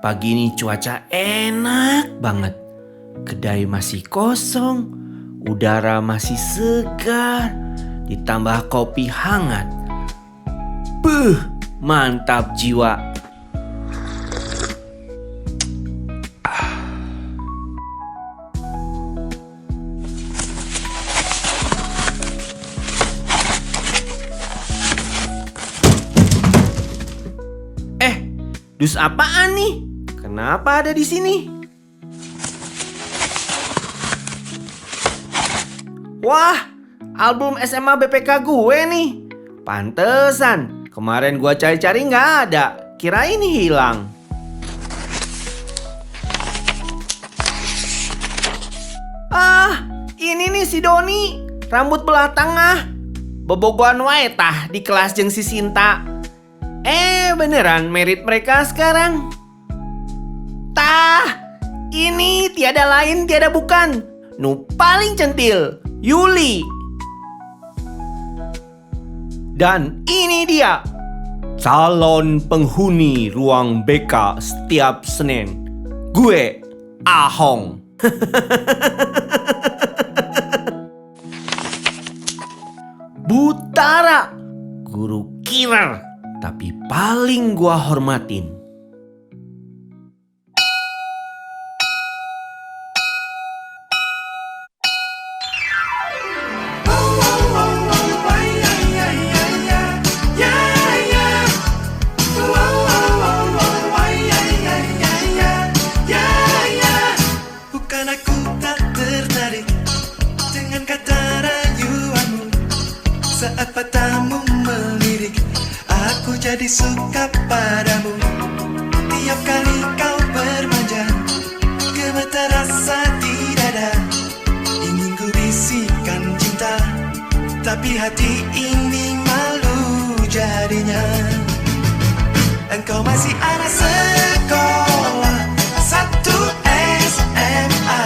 Pagi ini cuaca enak banget. Kedai masih kosong, udara masih segar, ditambah kopi hangat. Mantap jiwa. Dus apaan nih? Kenapa ada di sini? Wah, album SMA BPK gue nih. Pantesan, kemarin gue cari-cari nggak ada. Kirain hilang. Ini nih si Doni. Rambut belah tengah. Bobogohan wae tah di kelas jeung si Sinta. Beneran merit mereka sekarang. Ini tiada lain tiada bukan. Nu paling centil, Yuli. Dan ini dia, calon penghuni ruang BK setiap Senin. Gue, Ahong. Butara, guru kirar. Tapi paling gua hormatin. Bukan aku tak tertarik dengan kata rayuanmu. Saat matamu melirik, aku jadi suka padamu. Tiap kali kau bermanja, gemetar rasa di dada. Ingin ku bisikan cinta, tapi hati ini malu jadinya. Engkau masih anak sekolah satu SMA.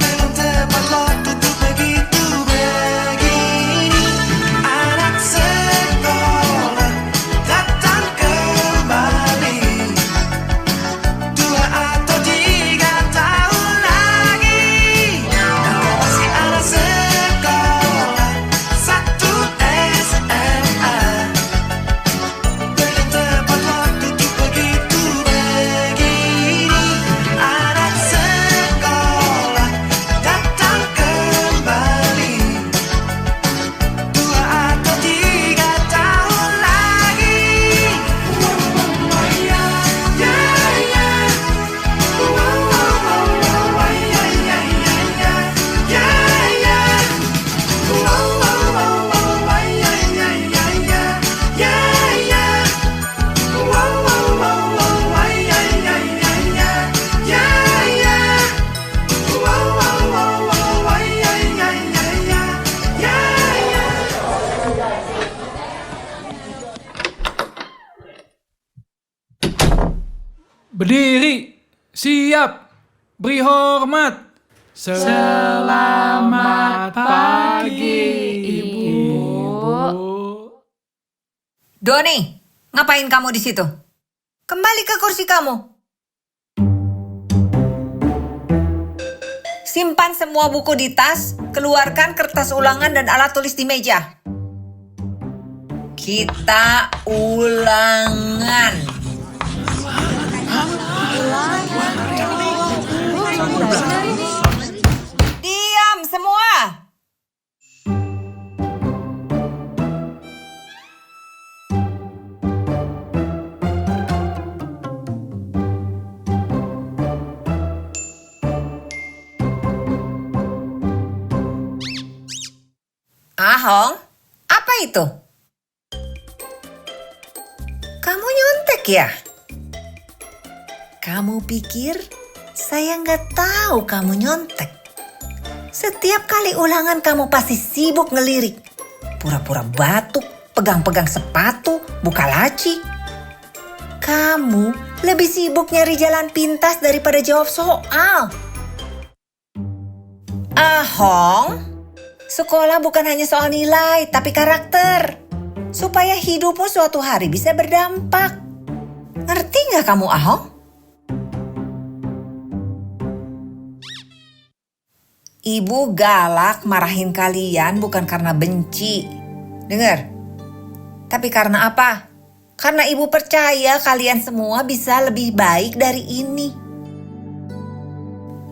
Belum tepat waktu untuk begitu begini. Anak sekolah datang kembali 2 atau 3 tahun lagi. Engkau masih anak sekolah satu SMA. Belum tepat waktu untuk begitu begini. Anak sekolah datang kembali 2 atau 3 tahun lagi. Berdiri, siap, beri hormat. Selamat pagi, Ibu. Doni, ngapain kamu di situ? Kembali ke kursi kamu. Simpan semua buku di tas, keluarkan kertas ulangan dan alat tulis di meja. Kita ulangan. Diam semua. Ahong, apa itu? Kamu nyontek ya? Kamu pikir saya nggak tahu kamu nyontek? Setiap kali ulangan kamu pasti sibuk ngelirik. Pura-pura batuk, pegang-pegang sepatu, buka laci. Kamu lebih sibuk nyari jalan pintas daripada jawab soal. Ahong, sekolah bukan hanya soal nilai, tapi karakter. Supaya hidupmu suatu hari bisa berdampak. Ngerti nggak kamu, Ahong? Ibu galak marahin kalian bukan karena benci. Dengar. Tapi karena apa? Karena ibu percaya kalian semua bisa lebih baik dari ini.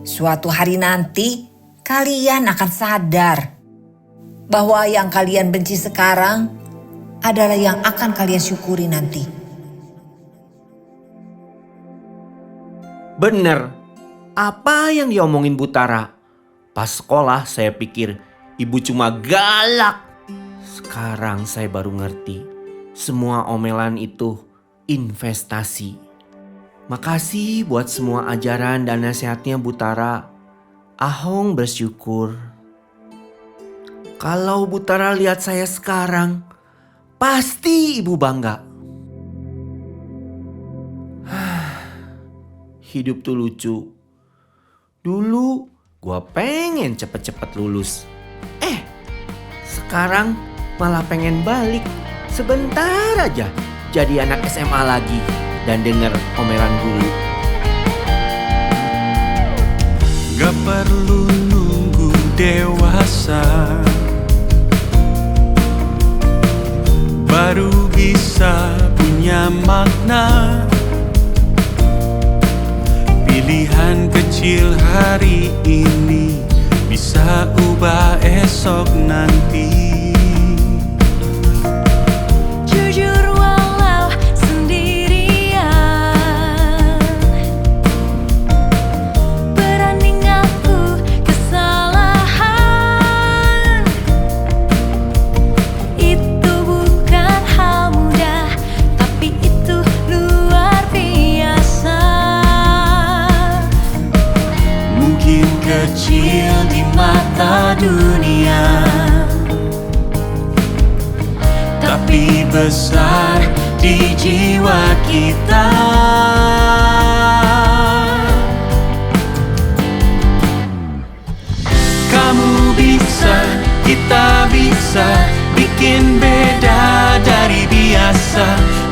Suatu hari nanti, kalian akan sadar bahwa yang kalian benci sekarang adalah yang akan kalian syukuri nanti. Bener, apa yang diomongin Bu Tara? Pas sekolah saya pikir ibu cuma galak. Sekarang saya baru ngerti, semua omelan itu investasi. Makasih buat semua ajaran dan nasihatnya Bu Tara. Ahong bersyukur. Kalau Bu Tara lihat saya sekarang, pasti ibu bangga. Hidup tuh lucu. Dulu gua pengen cepet-cepet lulus. Sekarang malah pengen balik sebentar aja jadi anak SMA lagi dan denger omelan guru. Gak perlu nunggu dewasa baru bisa punya makna. Pilihan kecil hari ini bisa ubah esok nanti. Jujur walau sendirian, berani ngaku kesalahan. Itu bukan hal mudah, tapi itu luar biasa. Mungkin kecil di mata dunia, tapi besar di jiwa kita. Kamu bisa, kita bisa bikin beda dari biasa.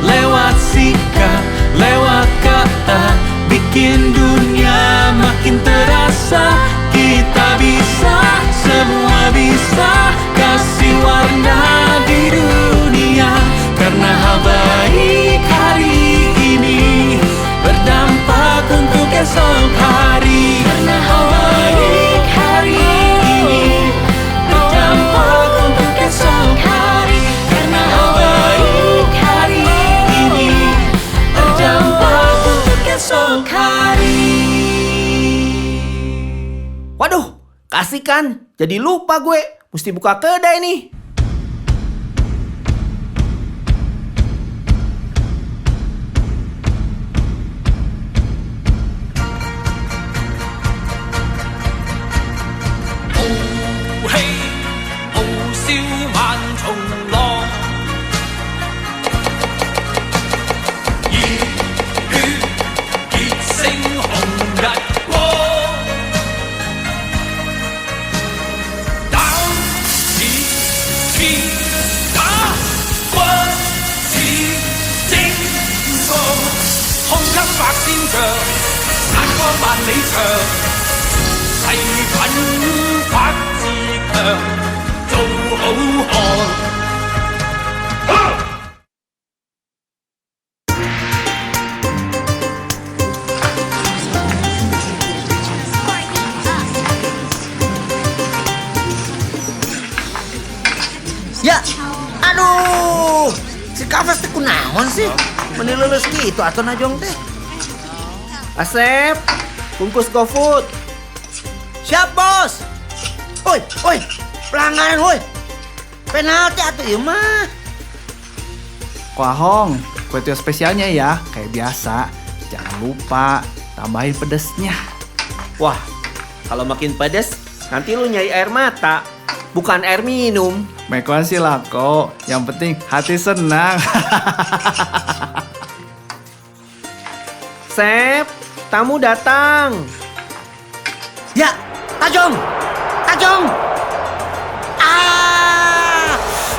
Lewat sikap, lewat kata, bikin dunia makin terasa. Kita bisa, semua bisa kasih warna di dunia. Karena hal baik hari ini berdampak untuk esok hari. Karena hal baik hari ini berdampak untuk esok hari. Karena hal baik hari ini berdampak untuk esok hari. Waduh, kasihkan. Jadi lupa gue. Mesti buka kedai nih. Ya, aduh, si Kafas teh kunaon sih? Menilulus gitu atau najong teh? Asep, bungkus GoFood. Siap bos. Woi, pelanggaran woi. Penalti atuh ieu mah. Ko Ahong, kue tio spesialnya ya, kayak biasa. Jangan lupa tambahin pedesnya. Wah, kalau makin pedes, nanti lu nyai air mata. Bukan air minum. Mekuan sih lah kok, yang penting hati senang. Sep, tamu datang. Ya, Tajong.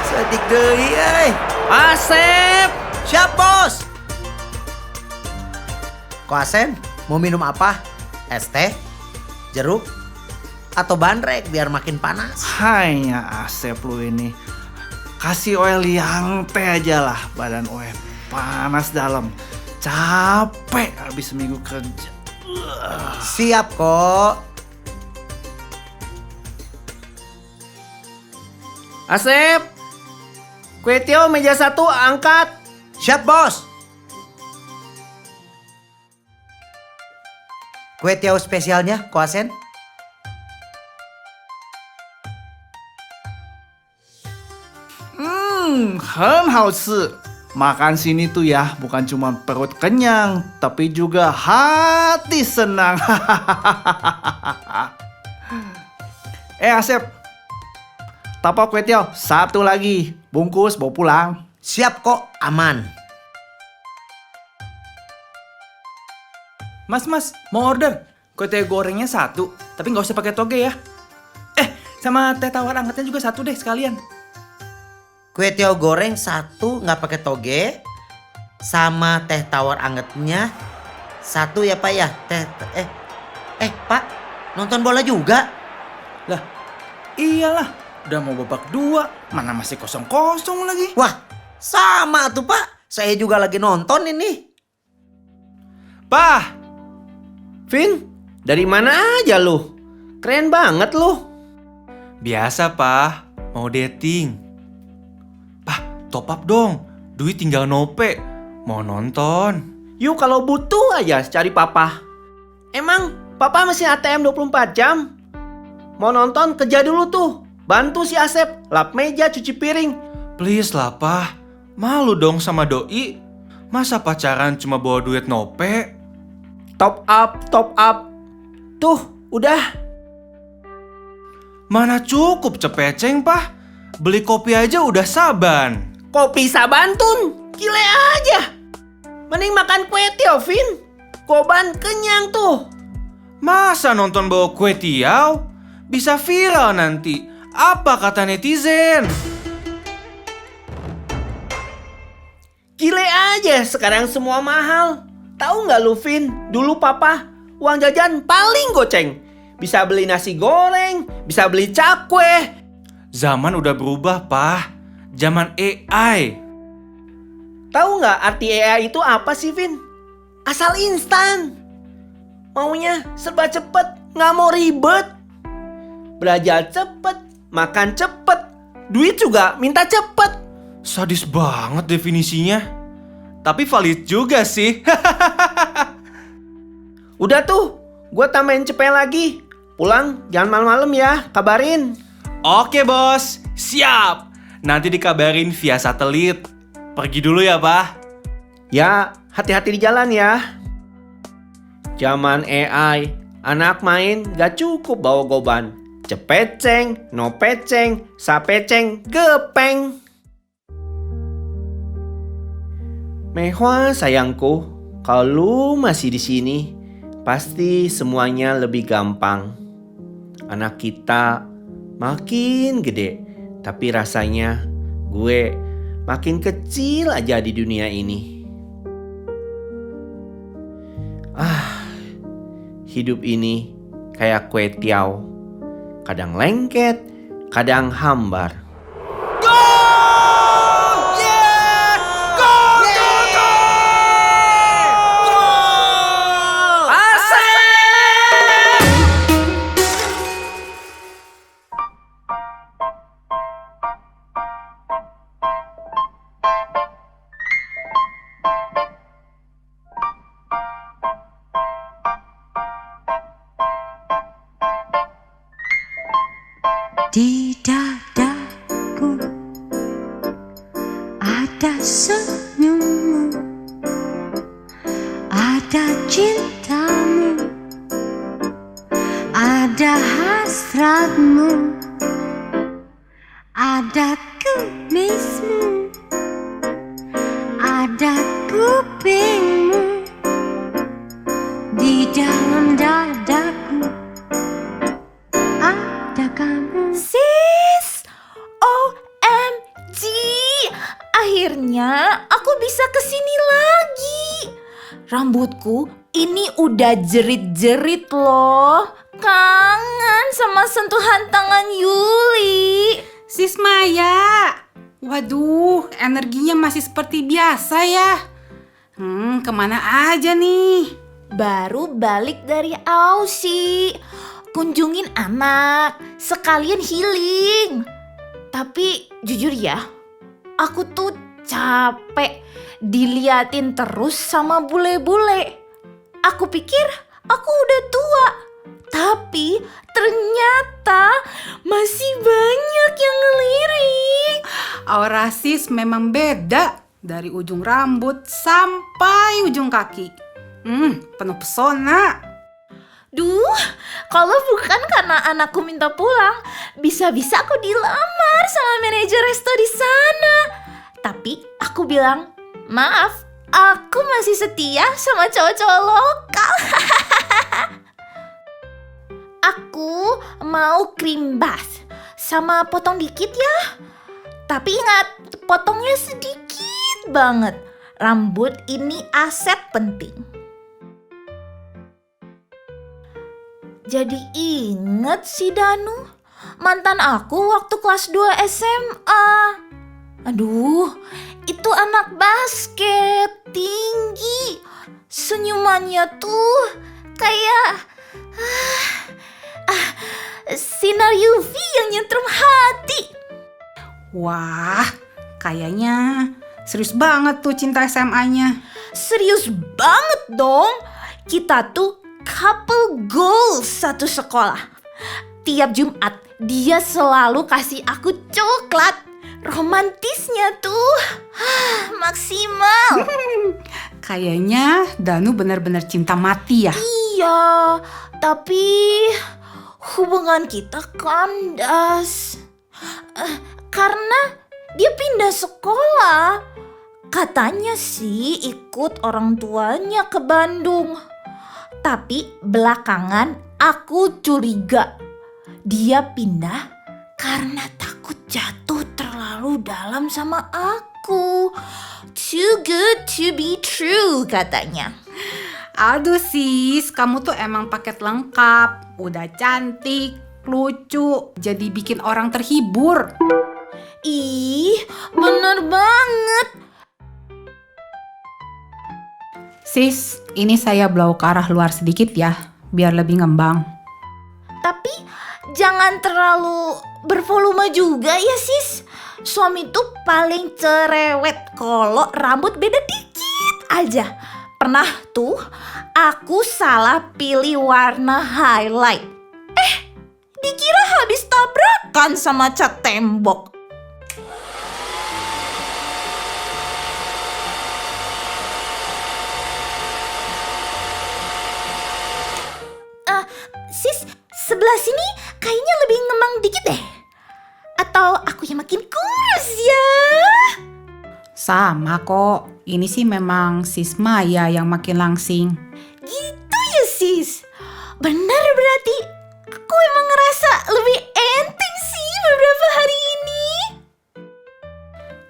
Sedik deui euy. Asep, Siap bos. Koasen, mau minum apa? Es teh? Jeruk? Atau bandrek biar makin panas? Hanya Asep lu ini. Kasih oil yang teh aja lah. Badan oil panas dalam. Capek habis seminggu kerja. Siap kok. Asep, kue tiaw meja 1 angkat. Siap bos. Kue tiaw spesialnya, Koasen. Hen hao shi. Makan sini tuh ya, bukan cuma perut kenyang, tapi juga hati senang. Asep. Tapak kue tiaw, 1 lagi. Bungkus, bawa pulang. Siap kok, aman. Mas, mau order kue teh gorengnya 1, tapi nggak usah pakai toge ya. Sama teh tawar angetnya juga 1 deh sekalian. Kue tiaw goreng 1 nggak pakai toge. Sama teh tawar angetnya 1 ya Pak ya. Pak, nonton bola juga? Lah, iyalah, udah mau babak 2, mana masih kosong-kosong lagi. Wah, sama tuh Pak. Saya juga lagi nonton ini. Pah, Vin, dari mana aja lu? Keren banget lu. Biasa, Pah. Mau dating. Pah, top up dong. Duit tinggal nope. Mau nonton. Yuk kalau butuh aja cari papa. Emang papa mesin ATM 24 jam? Mau nonton kerja dulu tuh. Bantu si Asep, lap meja, cuci piring. Please lah, Pah. Malu dong sama doi. Masa pacaran cuma bawa duit nope? Top up. Tuh, udah. Mana cukup cepeceng, Pah. Beli kopi aja udah saban. Kopi sabantun, gile aja. Mending makan kue tiaw, Vin. Koban kenyang tuh. Masa nonton bawa kue tiaw? Bisa viral nanti. Apa kata netizen? Gile aja, sekarang semua mahal. Tahu nggak lu, Vin? Dulu papa uang jajan paling goceng. Bisa beli nasi goreng, bisa beli cakwe. Zaman udah berubah, Pah. Zaman AI. Tahu nggak arti AI itu apa sih, Vin? Asal instan. Maunya serba cepet, nggak mau ribet. Belajar cepet, makan cepet, duit juga minta cepet. Sadis banget definisinya. Tapi valid juga sih. Udah tuh, gue tambahin cepet lagi. Pulang jangan malam-malam ya, kabarin. Oke, Bos. Siap. Nanti dikabarin via satelit. Pergi dulu ya, Pak. Ya, hati-hati di jalan ya. Zaman AI, anak main gak cukup bawa goban. Cepeceng, no peceng, sapeceng, gepeng. Mehwa sayangku, kalau lu masih di sini, pasti semuanya lebih gampang. Anak kita makin gede, tapi rasanya gue makin kecil aja di dunia ini. Hidup ini kayak kue tiaw, kadang lengket, kadang hambar. Di dadaku ada senyummu, ada cintamu, ada hasratmu, ada kumismu, ada kupingmu di dalam dadaku. Ada kamu. Sis, OMG, akhirnya aku bisa kesini lagi. Rambutku ini udah jerit-jerit loh. Kangen sama sentuhan tangan Yuli. Sis Maya, waduh, energinya masih seperti biasa ya. Kemana aja nih? Baru balik dari Aussie. Kunjungin anak, sekalian healing. Tapi jujur ya, aku tuh capek diliatin terus sama bule-bule. Aku pikir aku udah tua, tapi ternyata masih banyak yang ngelirik. Aura sis memang beda dari ujung rambut sampai ujung kaki. Penuh pesona. Duh, kalau bukan karena anakku minta pulang, bisa-bisa aku dilamar sama manajer resto di sana. Tapi aku bilang, maaf, aku masih setia sama cowok-cowok lokal. Aku mau cream bath sama potong dikit ya. Tapi ingat, potongnya sedikit banget. Rambut ini aset penting. Jadi inget si Danu, mantan aku waktu kelas 2 SMA. Aduh, itu anak basket, tinggi. Senyumannya tuh kayak sinar UV yang nyentrum hati. Wah, kayaknya serius banget tuh cinta SMA-nya. Serius banget dong. Kita tuh couple goals satu sekolah. Tiap Jumat dia selalu kasih aku coklat. Romantisnya tuh maksimal. Kayaknya Danu benar-benar cinta mati ya. Iya, tapi hubungan kita kandas. Karena dia pindah sekolah. Katanya sih ikut orang tuanya ke Bandung. Tapi belakangan aku curiga dia pindah karena takut jatuh terlalu dalam sama aku. Too good to be true katanya. Aduh sis, kamu tuh emang paket lengkap. Udah cantik, lucu, jadi bikin orang terhibur. Ih, bener banget. Sis, ini saya blow ke arah luar sedikit ya, biar lebih ngembang. Tapi jangan terlalu bervolume juga ya sis. Suami tuh paling cerewet kalau rambut beda dikit aja. Pernah tuh aku salah pilih warna highlight. Dikira habis tabrakan sama cat tembok. Sis, sebelah sini kayaknya lebih ngembang dikit deh. Atau aku yang makin kurus ya? Sama kok, ini sih memang sis Maya yang makin langsing. Gitu ya sis. Benar berarti aku emang ngerasa lebih enteng sih beberapa hari ini.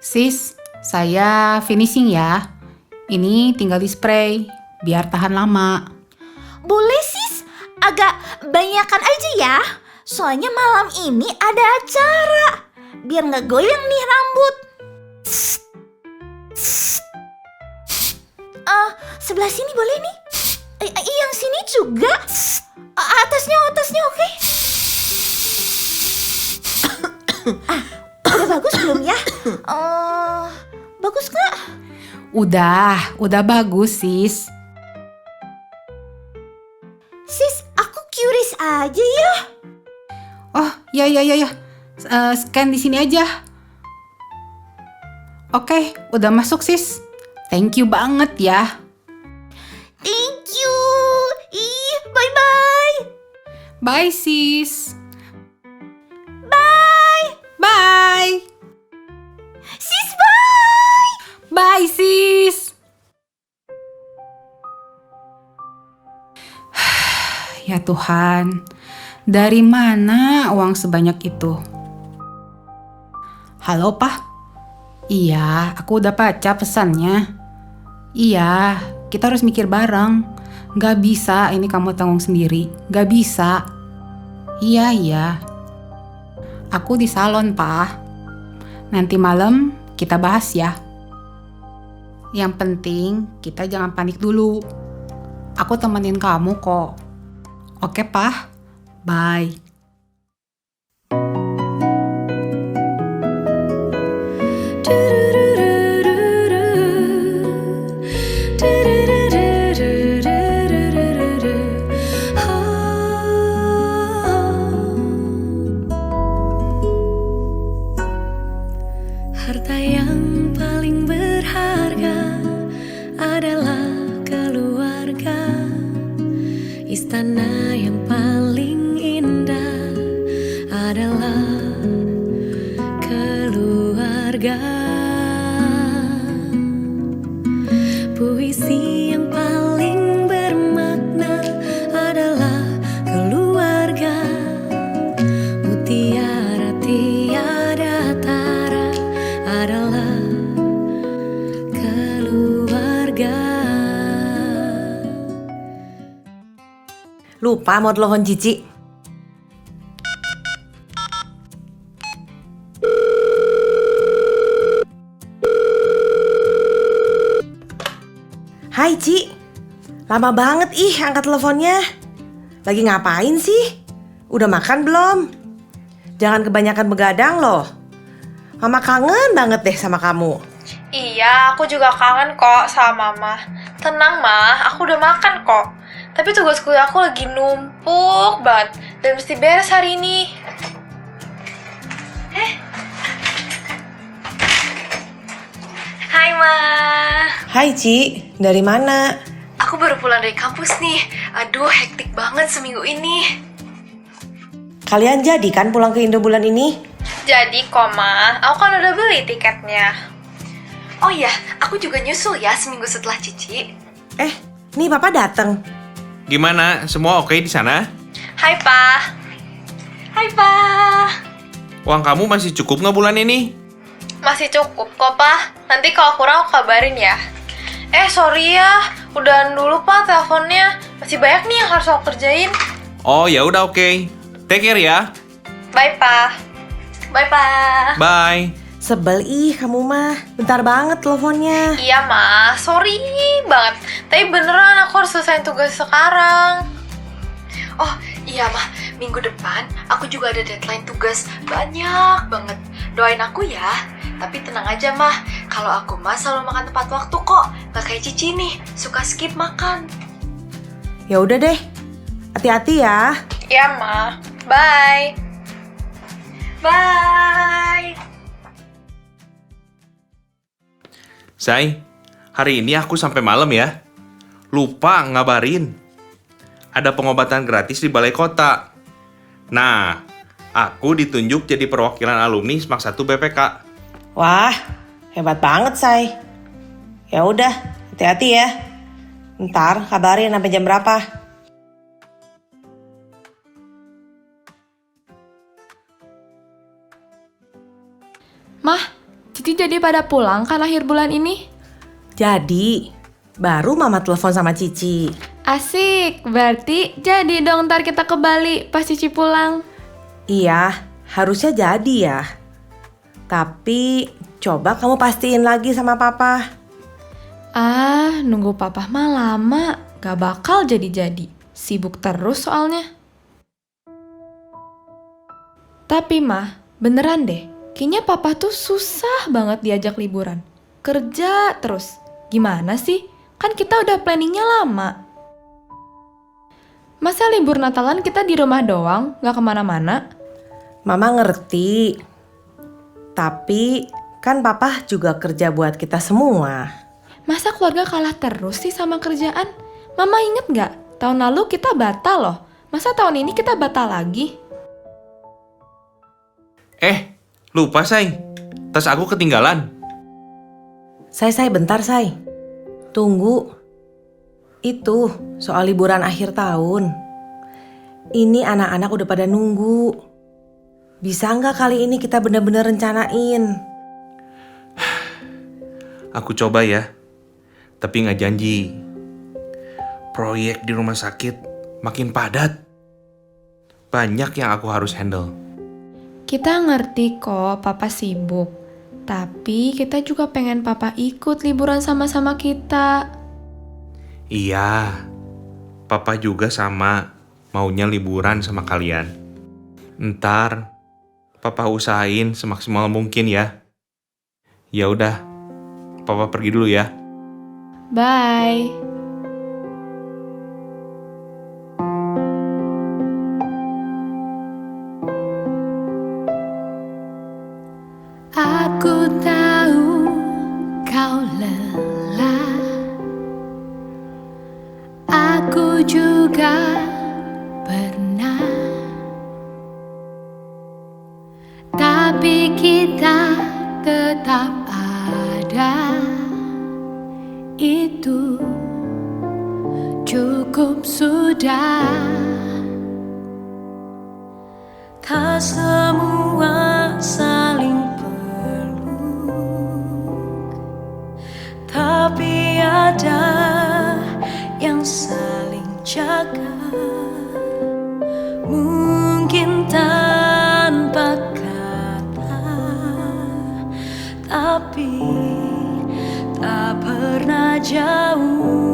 Sis, saya finishing ya. Ini tinggal di spray, biar tahan lama. Boleh sis, agak banyakan aja ya. Soalnya malam ini ada acara. Biar gak goyang nih rambut. Sebelah sini boleh nih. Yang sini juga. Atasnya oke. Udah bagus belum ya? Bagus gak? Udah bagus sis. Sis, aku curious aja ya. Oh, ya. Scan di sini aja. Oke, udah masuk sis. Thank you banget ya. Thank you. Bye-bye. Bye sis. Bye. Sis, bye. Bye sis. Ya Tuhan, dari mana uang sebanyak itu? Halo Pak? Iya, aku udah baca pesannya. Iya, Kita harus mikir bareng. Gak bisa ini kamu tanggung sendiri. Gak bisa. Iya. Aku di salon, Pa. Nanti malam kita bahas ya. Yang penting kita jangan panik dulu. Aku temenin kamu kok. Oke, Pa? Bye. Harta yang paling berharga adalah keluarga. Istana yang paling indah adalah keluarga. Puisi yang paling bermakna adalah keluarga. Mutiara tiada tara adalah keluarga. Lupa mau telepon Cici. Hai Ci, lama banget angkat teleponnya. Lagi ngapain sih? Udah makan belum? Jangan kebanyakan begadang loh. Mama kangen banget deh sama kamu. Iya, aku juga kangen kok sama Mama. Tenang, Ma, aku udah makan kok. Tapi tugas kuliah aku lagi numpuk banget dan mesti beres hari ini. Hai, Ma. Hai Ci, dari mana? Aku baru pulang dari kampus nih. Aduh, hektik banget seminggu ini. Kalian jadi kan pulang ke Indo bulan ini? Jadi kok, Ma, aku kan udah beli tiketnya. Oh iya, aku juga nyusul ya seminggu setelah Cici. Nih Papa dateng. Gimana? Semua oke di sana? Hai, Pa. Hai, Pa. Uang kamu masih cukup nggak bulan ini? Masih cukup kok, Pa. Nanti kalau kurang aku kabarin ya. Sorry ya. Udahan dulu, Pa, teleponnya. Masih banyak nih yang harus aku kerjain. Oh ya udah oke. Take care ya. Bye, Pa. Bye, Pa. Bye. Sebel kamu mah. Bentar banget teleponnya. Iya, Ma. Sorry banget. Tapi beneran aku harus selesaiin tugas sekarang. Oh, iya, Ma. Minggu depan aku juga ada deadline tugas banyak banget. Doain aku ya. Tapi tenang aja, Ma. Kalau aku mah selalu makan tepat waktu kok. Gak kayak Cici nih, suka skip makan. Ya udah deh. Hati-hati ya. Iya, Ma. Bye. Bye. Say, hari ini aku sampai malam ya. Lupa ngabarin. Ada pengobatan gratis di balai kota. Nah, aku ditunjuk jadi perwakilan alumni SMAK 1 BPK. Wah, hebat banget, Say. Ya udah, hati-hati ya. Ntar kabarin sampai jam berapa. Mah, Cici jadi pada pulang kan akhir bulan ini? Jadi, baru Mama telepon sama Cici. Asik, berarti jadi dong ntar kita ke Bali pas Cici pulang. Iya, harusnya jadi ya. Tapi, coba kamu pastiin lagi sama Papa. Nunggu Papa mah lama, gak bakal jadi-jadi. Sibuk terus soalnya. Tapi Mah, beneran deh. Kayaknya Papa tuh susah banget diajak liburan. Kerja terus. Gimana sih? Kan kita udah planningnya lama. Masa libur Natalan kita di rumah doang, gak kemana-mana? Mama ngerti. Tapi, kan Papa juga kerja buat kita semua. Masa keluarga kalah terus sih sama kerjaan? Mama inget gak? Tahun lalu kita batal loh. Masa tahun ini kita batal lagi? Lupa, Say. Tas aku ketinggalan. Say, bentar, Say. Tunggu. Itu, soal liburan akhir tahun. Ini anak-anak udah pada nunggu. Bisa nggak kali ini kita bener-bener rencanain? Aku coba ya. Tapi nggak janji. proyek di rumah sakit makin padat. Banyak yang aku harus handle. Kita ngerti kok papa sibuk. Tapi kita juga pengen papa ikut liburan sama-sama kita. Iya, papa juga sama maunya liburan sama kalian. Ntar, papa usahain semaksimal mungkin ya. Ya udah, papa pergi dulu ya. Bye. Aku tahu kau lelah. Aku juga pernah. Tapi kita tetap ada. Itu cukup sudah. Tak semua saling tapi ada yang saling jaga, mungkin tanpa kata, tapi tak pernah jauh.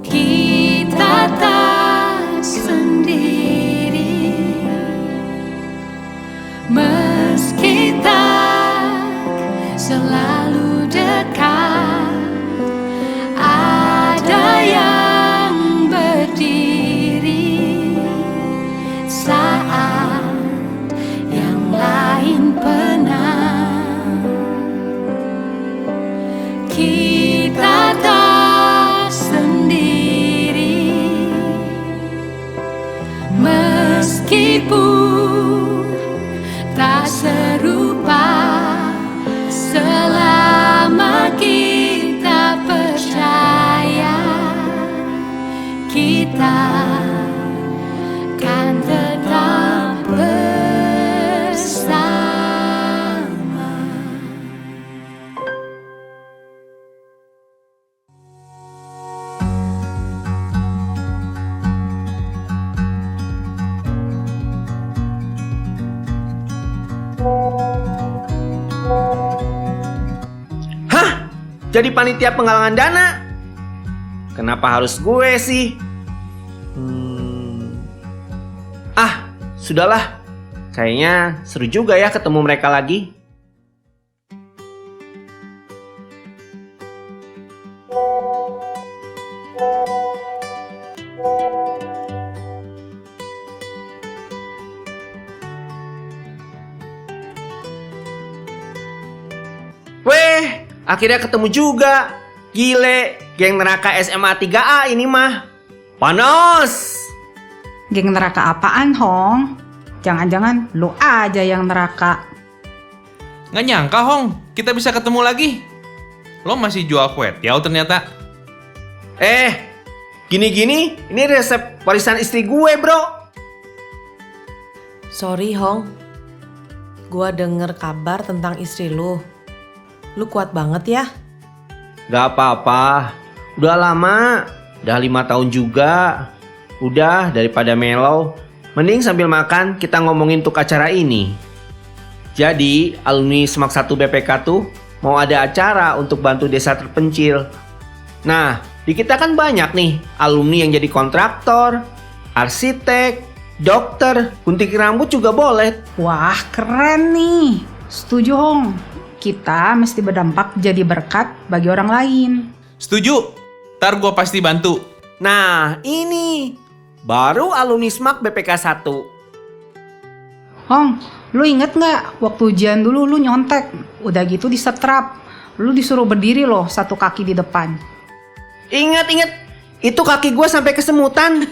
Kita tak sendiri, meski tak selalu dekat, ada yang berdiri saat yang lain penat. Kita tak sendiri, meskipun tak serupa, selama kita percaya kita kan tetap bersama. Hah? Jadi panitia penggalangan dana? Kenapa harus gue sih? Sudahlah. Kayaknya seru juga ya ketemu mereka lagi. Weh, akhirnya ketemu juga. Gile, geng neraka SMA 3A ini mah. Panos. Geng neraka apaan, Hong? Jangan-jangan lu aja yang neraka. Nggak nyangka, Hong, kita bisa ketemu lagi. Lo masih jual kue tiaw ternyata. Gini-gini, ini resep warisan istri gue, bro. Sorry Hong, gua denger kabar tentang istri lu. Lu kuat banget ya. Gak apa-apa, udah lama, udah 5 tahun juga. Udah, daripada mellow, mending sambil makan kita ngomongin untuk acara ini. Jadi, alumni Semak 1 BPK tuh mau ada acara untuk bantu desa terpencil. Nah, di kita kan banyak nih alumni yang jadi kontraktor, arsitek, dokter, gunting rambut juga boleh. Wah, keren nih. Setuju, Hong. Kita mesti berdampak jadi berkat bagi orang lain. Setuju. Ntar gue pasti bantu. Nah, ini baru alumni SMAK BPK 1. Hong, lu inget nggak waktu ujian dulu lu nyontek? Udah gitu disetrap. Lu disuruh berdiri loh satu kaki di depan. Ingat. Itu kaki gue sampai kesemutan.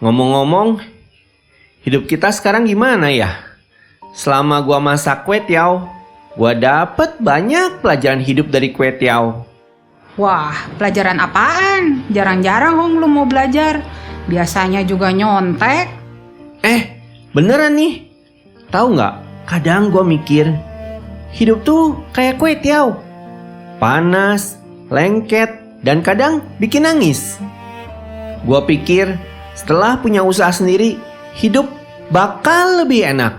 Ngomong-ngomong, hidup kita sekarang gimana ya? Selama gue masak kue tiaw, gue dapet banyak pelajaran hidup dari kue tiaw. Wah, pelajaran apaan? Jarang-jarang Hong lu mau belajar. Biasanya juga nyontek. Beneran nih, Tahu nggak? Kadang gue mikir, hidup tuh kayak kue tiaw. Panas, lengket, dan kadang bikin nangis. Gue pikir setelah punya usaha sendiri, hidup bakal lebih enak.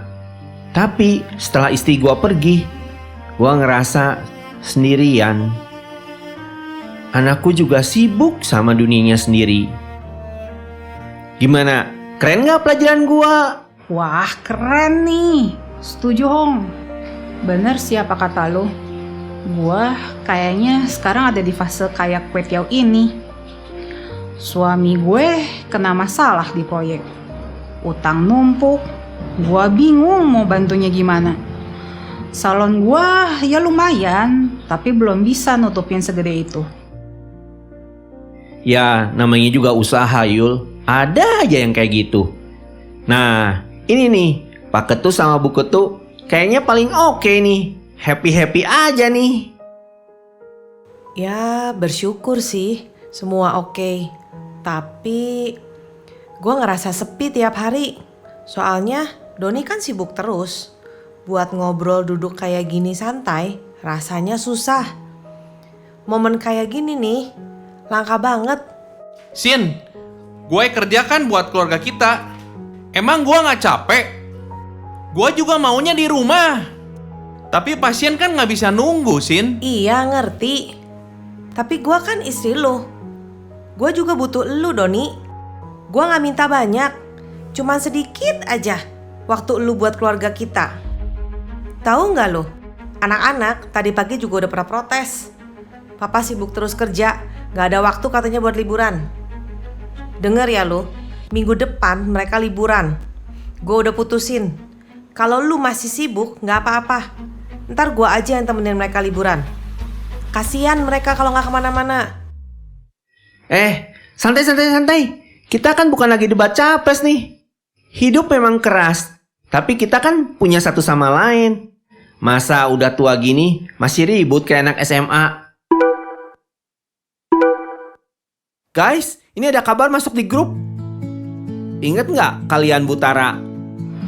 Tapi setelah istri gue pergi, gue ngerasa sendirian. Anakku juga sibuk sama dunianya sendiri. Gimana? Keren gak pelajaran gua? Wah, keren nih. Setuju, Hong. Bener sih apa kata lo. Gua kayaknya sekarang ada di fase kayak kue tiaw ini. Suami gue kena masalah di proyek. Utang numpuk. Gua bingung mau bantunya gimana. Salon gua ya lumayan, tapi belum bisa nutupin segede itu. Ya, namanya juga usaha, Yul. Ada aja yang kayak gitu. Nah, ini nih, Pak Ketu sama Bu Ketu kayaknya paling oke nih. Happy-happy aja nih. Ya bersyukur sih, semua oke. Tapi gue ngerasa sepi tiap hari. Soalnya Doni kan sibuk terus. Buat ngobrol duduk kayak gini santai, rasanya susah. Momen kayak gini nih, langka banget. Sin, gue kerja kan buat keluarga kita. Emang gue gak capek? Gue juga maunya di rumah. Tapi pasien kan gak bisa nunggu, Sin. Iya ngerti. Tapi gue kan istri lu. Gue juga butuh lu, Doni. Gue gak minta banyak. Cuman sedikit aja waktu lu buat keluarga kita. Tahu gak lu? Anak-anak tadi pagi juga udah pernah protes. Papa sibuk terus kerja. Gak ada waktu katanya buat liburan. Dengar ya lu, minggu depan mereka liburan. Gue udah putusin. Kalau lu masih sibuk, gak apa-apa. Ntar gue aja yang temenin mereka liburan. Kasian mereka kalau gak kemana-mana. Santai. Kita kan bukan lagi debat capres nih. Hidup memang keras, tapi kita kan punya satu sama lain. Masa udah tua gini masih ribut kayak anak SMA? Guys, ini ada kabar masuk di grup. Ingat nggak kalian Butara?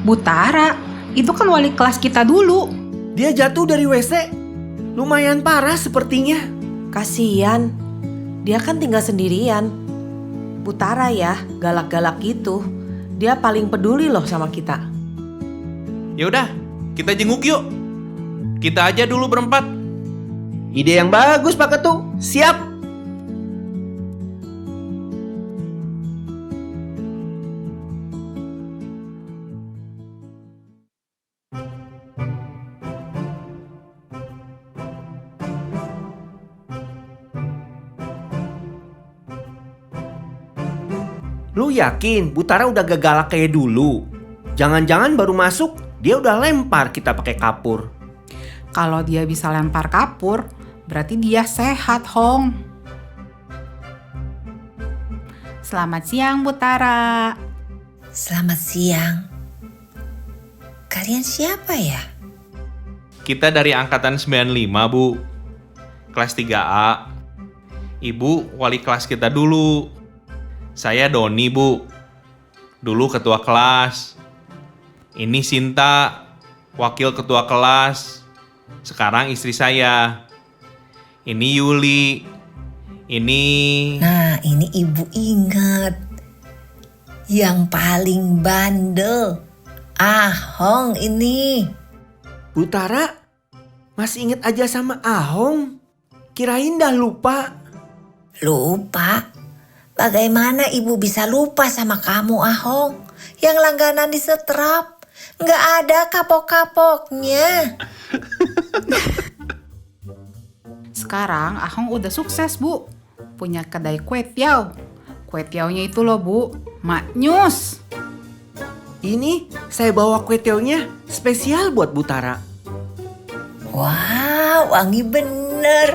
Butara, itu kan wali kelas kita dulu. Dia jatuh dari WC. Lumayan parah sepertinya. Kasian, dia kan tinggal sendirian. Butara ya, galak-galak gitu. Dia paling peduli loh sama kita. Ya udah, kita jenguk yuk. Kita aja dulu berempat. Ide yang bagus Pak Ketu. Siap. Lu yakin Butara udah gak galak kayak dulu? Jangan-jangan baru masuk dia udah lempar kita pakai kapur. Kalau dia bisa lempar kapur, berarti dia sehat, Hong. Selamat siang, Butara. Selamat siang. Kalian siapa ya? Kita dari angkatan 95, Bu. Kelas 3A. Ibu wali kelas kita dulu. Saya Doni, Bu. Dulu ketua kelas. Ini Sinta, wakil ketua kelas. Sekarang istri saya. Ini Yuli. Ini... Nah, ini ibu ingat. Yang paling bandel. Ahong ini. Butara masih inget aja sama Ahong. Kirain dah lupa. Lupa? Bagaimana ibu bisa lupa sama kamu, Ahong? Yang langganan di setrap. Nggak ada kapok-kapoknya. Sekarang Ahong udah sukses, Bu. Punya kedai kue tiaw. Kue tiawnya itu loh, Bu. Maknyus. Ini saya bawa kue tiawnya spesial buat Butara. Wow, wangi bener.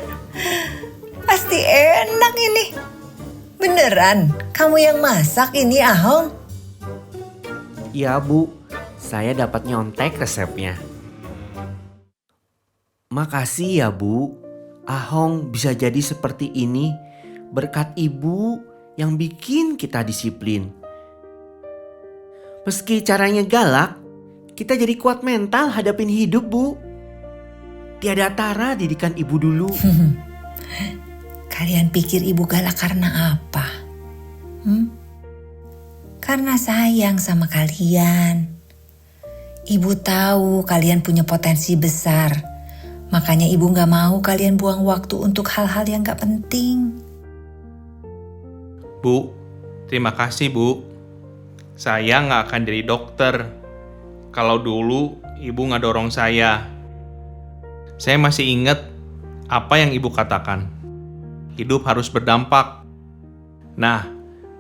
Pasti enak ini. Beneran, kamu yang masak ini, Ahong? Iya, Bu. Saya dapat nyontek resepnya. Makasih ya, Bu. Ahong bisa jadi seperti ini berkat Ibu yang bikin kita disiplin. Meski caranya galak, kita jadi kuat mental hadapin hidup, Bu. Tiada tara didikan ibu dulu. Kalian pikir ibu galak karena apa? Karena sayang sama kalian. Ibu tahu kalian punya potensi besar. Makanya ibu gak mau kalian buang waktu untuk hal-hal yang gak penting. Bu, terima kasih Bu. Saya nggak akan jadi dokter. Kalau dulu ibu nggak dorong saya. Saya masih ingat apa yang ibu katakan. Hidup harus berdampak. Nah,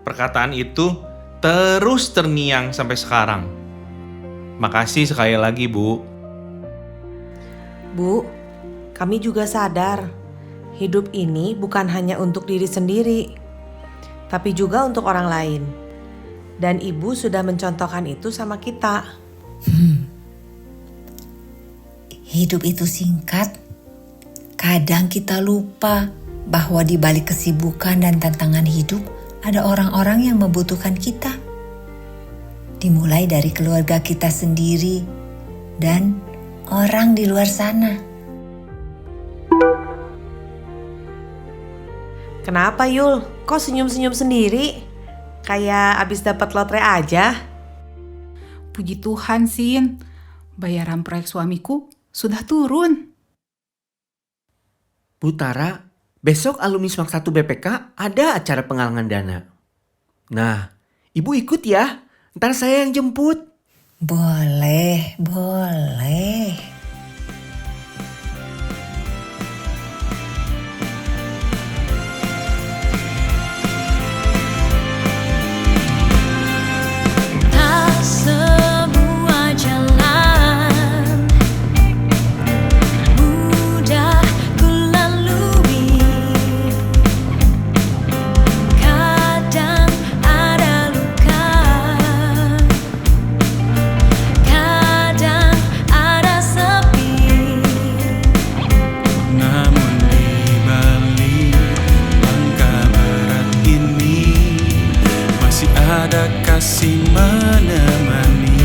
perkataan itu terus terngiang sampai sekarang. Makasih sekali lagi, Bu. Bu, kami juga sadar hidup ini bukan hanya untuk diri sendiri, tapi juga untuk orang lain. Dan ibu sudah mencontohkan itu sama kita. Hidup itu singkat. Kadang kita lupa bahwa di balik kesibukan dan tantangan hidup ada orang-orang yang membutuhkan kita. Dimulai dari keluarga kita sendiri dan orang di luar sana. Kenapa Yul? Kok senyum-senyum sendiri? Kayak abis dapat lotre aja. Puji Tuhan, Sin. Bayaran proyek suamiku sudah turun. Bu Tara, besok alumni Semak 1 BPK ada acara penggalangan dana. Nah, ibu ikut ya. Ntar saya yang jemput. Boleh. Tak semua jalan mudah ku lalui. Kadang ada luka, kadang ada sepi. Namun di balik langkah berat ini masih ada kasih menemani.